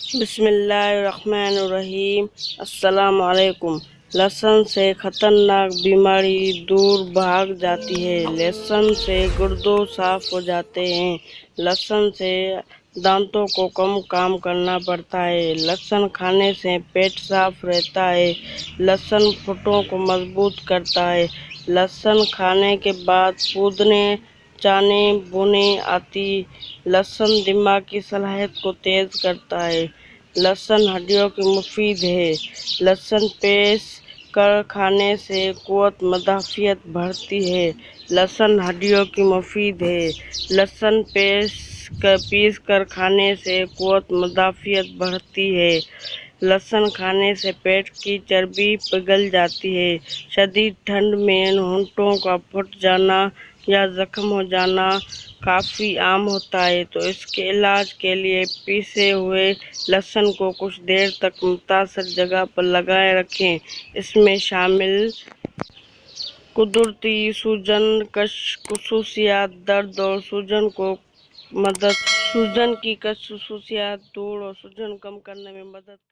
بسم اللہ الرحمن الرحیم۔ السلام علیکم۔ لہسن سے خطرناک بیماری دور بھاگ جاتی ہے۔ لہسن سے گردوں صاف ہو جاتے ہیں۔ لہسن سے دانتوں کو کم کام کرنا پڑتا ہے۔ لہسن کھانے سے پیٹ صاف رہتا ہے۔ لہسن پھٹوں کو مضبوط کرتا ہے۔ لہسن کھانے کے بعد پودنے چانے بونے آتی۔ لہسن دماغ کی صلاحیت کو تیز کرتا ہے۔ لہسن ہڈیوں کی مفید ہے۔ لہسن پیس کر کھانے سے قوت مدافعت بڑھتی ہے۔ لہسن ہڈیوں کی مفید ہے۔ لہسن پیس کر کھانے سے قوت مدافعت بڑھتی ہے۔ لہسن کھانے سے پیٹ کی چربی پگھل جاتی ہے۔ شدید ٹھنڈ میں ہونٹوں کا پھٹ جانا یا زخم ہو جانا کافی عام ہوتا ہے، تو اس کے علاج کے لیے پیسے ہوئے لہسن کو کچھ دیر تک متاثرہ جگہ پر لگائے رکھیں۔ اس میں شامل قدرتی سوجن کش خصوصیات درد اور سوجن کی کش خصوصیات دور اور سوجن کم کرنے میں مدد